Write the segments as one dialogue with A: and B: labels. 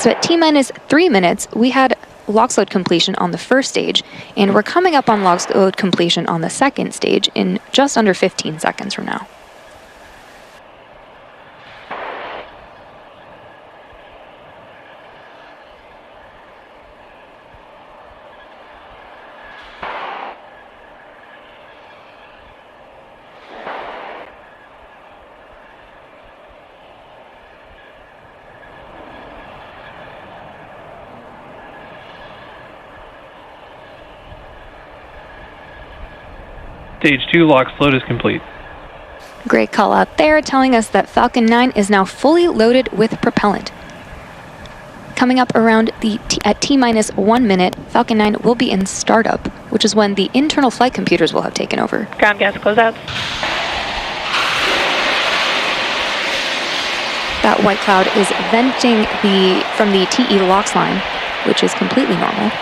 A: So at T-minus 3 minutes, we had LOX load completion on the first stage, and we're coming up on LOX load completion on the second stage in just under 15 seconds from now.
B: Stage 2 LOX load is complete.
A: Great call out there, telling us that Falcon 9 is now fully loaded with propellant. Coming up around at T-minus 1 minute, Falcon 9 will be in startup, which is when the internal flight computers will have taken over.
C: Ground gas closeouts.
A: That white cloud is venting from the TE LOX line, which is completely normal.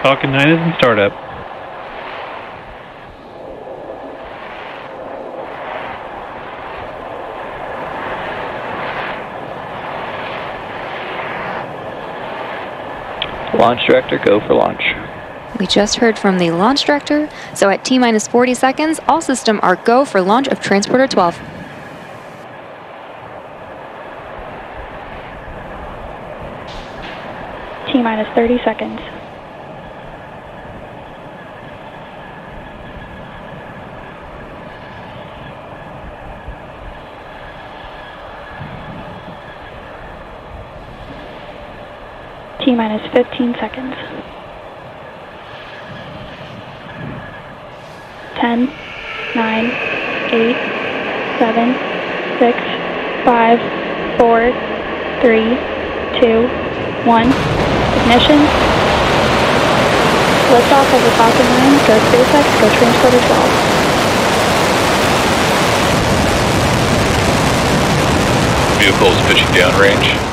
B: Falcon 9 is in startup.
D: Launch director, go for launch.
A: We just heard from the launch director, so at T-minus 40 seconds, all systems are go for launch of Transporter-12.
C: T-minus 30 seconds. T-minus 15 seconds. 10, 9, 8, 7, 6, 5, 4, 3, 2, 1. Ignition. Liftoff of the Falcon 9. Go SpaceX, go Transporter-12.
E: Vehicle is pitching downrange.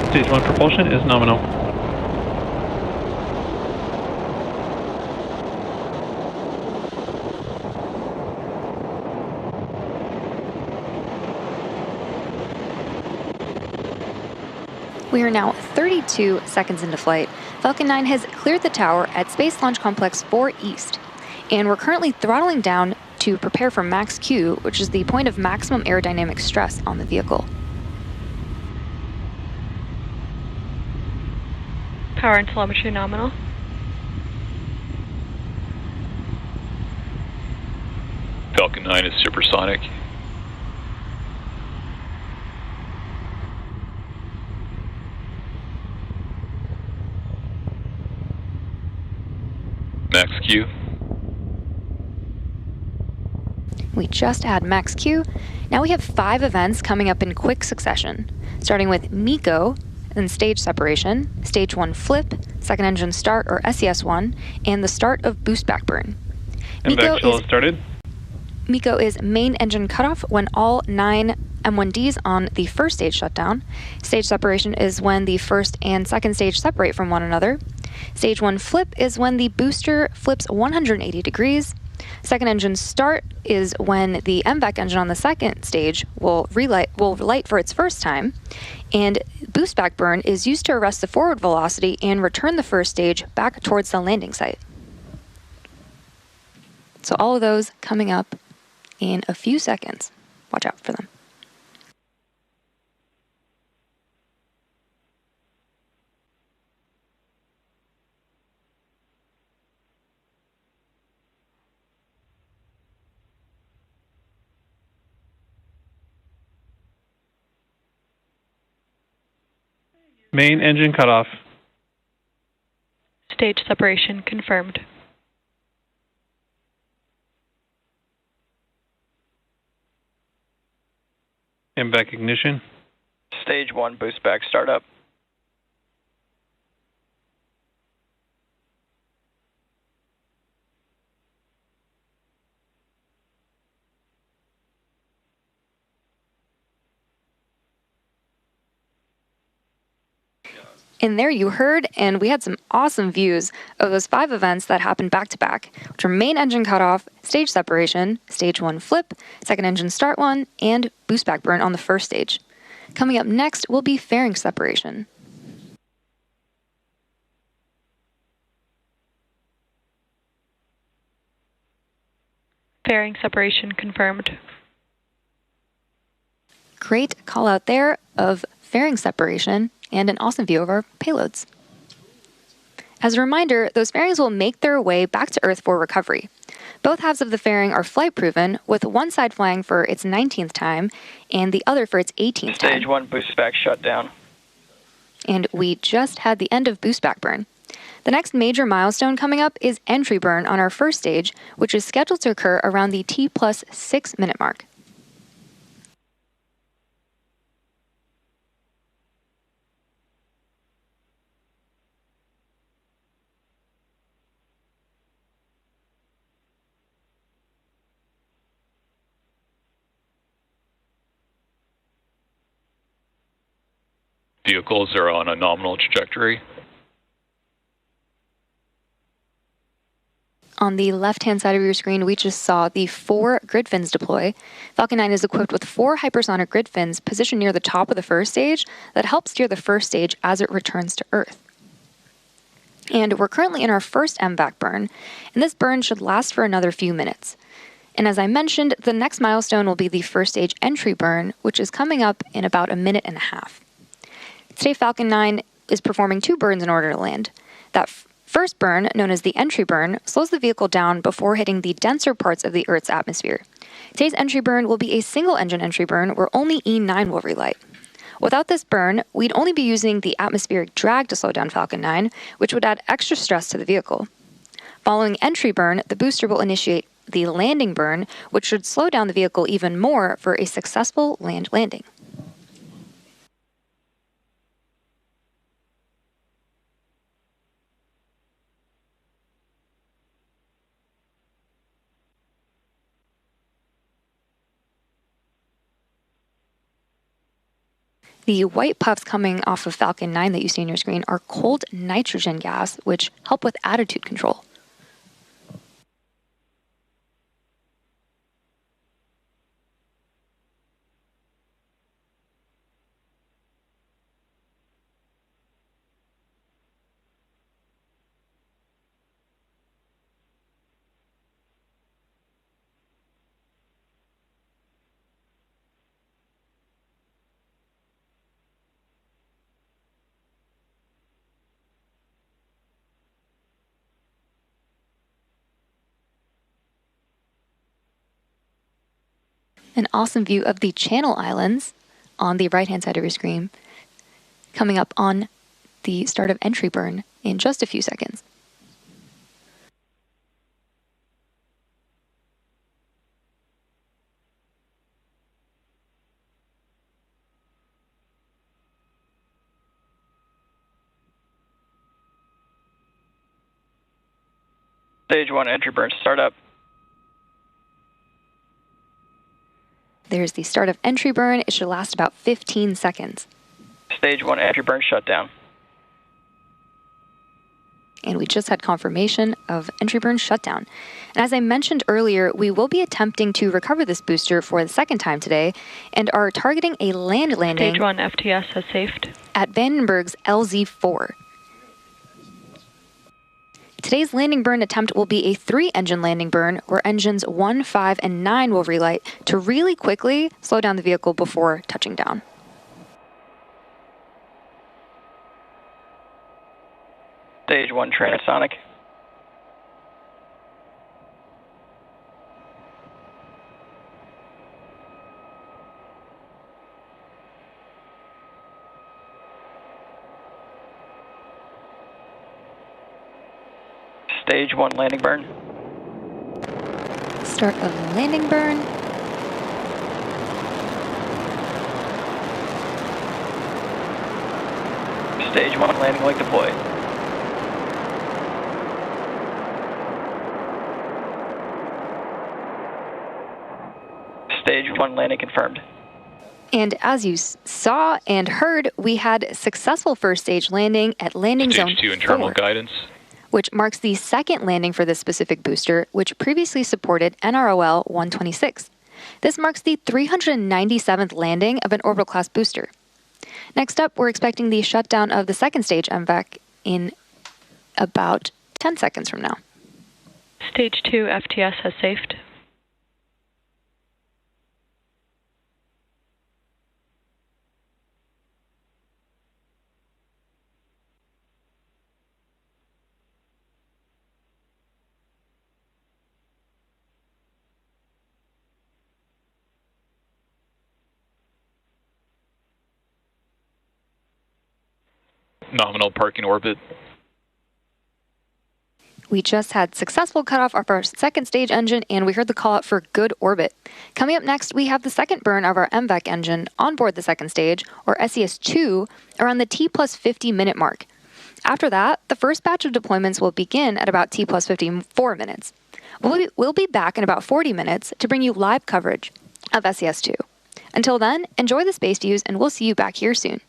B: Stage 1 propulsion is nominal.
A: We are now 32 seconds into flight. Falcon 9 has cleared the tower at Space Launch Complex 4 East, and we're currently throttling down to prepare for max Q, which is the point of maximum aerodynamic stress on the vehicle.
C: Power and telemetry nominal.
E: Falcon 9 is supersonic. Max Q.
A: We just had max Q. Now we have 5 events coming up in quick succession, starting with MECO, then stage separation, stage 1 flip, second engine start or SES1, and the start of boost back burn.
B: MVAC started.
A: MECO is main engine cutoff when all 9 M1Ds on the first stage shut down. Stage separation is when the first and second stage separate from one another. Stage 1 flip is when the booster flips 180 degrees. Second engine start is when the MVAC engine on the second stage will light for its first time. And boost back burn is used to arrest the forward velocity and return the first stage back towards the landing site. So all of those coming up in a few seconds. Watch out for them.
B: Main engine cutoff.
C: Stage separation confirmed.
B: MVAC ignition.
D: Stage 1 boost back startup.
A: And there you heard, and we had some awesome views of those 5 events that happened back to back, which are main engine cutoff, stage separation, stage 1 flip, second engine start 1, and boost back burn on the first stage. Coming up next will be fairing separation.
F: Fairing separation confirmed.
A: Great call out there of fairing separation and an awesome view of our payloads. As a reminder, those fairings will make their way back to Earth for recovery. Both halves of the fairing are flight proven, with one side flying for its 19th time and the other for its 18th time.
D: Stage 1 boost back shut down.
A: And we just had the end of boost back burn. The next major milestone coming up is entry burn on our first stage, which is scheduled to occur around the T+6 minute mark.
E: Vehicles are on a nominal trajectory.
A: On the left-hand side of your screen, we just saw the 4 grid fins deploy. Falcon 9 is equipped with 4 hypersonic grid fins positioned near the top of the first stage that help steer the first stage as it returns to Earth. And we're currently in our first MVAC burn, and this burn should last for another few minutes. And as I mentioned, the next milestone will be the first stage entry burn, which is coming up in about a minute and a half. Today, Falcon 9 is performing 2 burns in order to land. That first burn, known as the entry burn, slows the vehicle down before hitting the denser parts of the Earth's atmosphere. Today's entry burn will be a single-engine entry burn where only E9 will relight. Without this burn, we'd only be using the atmospheric drag to slow down Falcon 9, which would add extra stress to the vehicle. Following entry burn, the booster will initiate the landing burn, which should slow down the vehicle even more for a successful landing. The white puffs coming off of Falcon 9 that you see on your screen are cold nitrogen gas, which help with attitude control. An awesome view of the Channel Islands on the right-hand side of your screen, coming up on the start of entry burn in just a few seconds.
D: Stage 1 entry burn startup.
A: There's the start of entry burn. It should last about 15 seconds.
D: Stage 1 entry burn shutdown.
A: And we just had confirmation of entry burn shutdown. And as I mentioned earlier, we will be attempting to recover this booster for the second time today and are targeting a landing
F: Stage 1 FTS has safed
A: at Vandenberg's LZ-4. Today's landing burn attempt will be a 3-engine landing burn where engines 1, 5, and 9 will relight to really quickly slow down the vehicle before touching down.
D: Stage 1 transonic. Stage 1 landing burn.
A: Start of landing burn.
D: Stage 1 landing leg deployed. Stage 1 landing confirmed.
A: And as you saw and heard, we had successful first stage landing at landing zone
E: Stage 2 internal
A: 4,
E: guidance.
A: which marks the second landing for this specific booster, which previously supported NROL 126. This marks the 397th landing of an orbital class booster. Next up, we're expecting the shutdown of the second stage MVAC in about 10 seconds from now.
F: Stage 2 FTS has safed.
E: Nominal parking orbit.
A: We just had successful cutoff of our second stage engine, and we heard the call out for good orbit. Coming up next, we have the second burn of our MVAC engine on board the second stage, or SES-2, around the T plus 50 minute mark. After that, the first batch of deployments will begin at about T plus 54 minutes. We'll be back in about 40 minutes to bring you live coverage of SES-2. Until then, enjoy the space views, and we'll see you back here soon.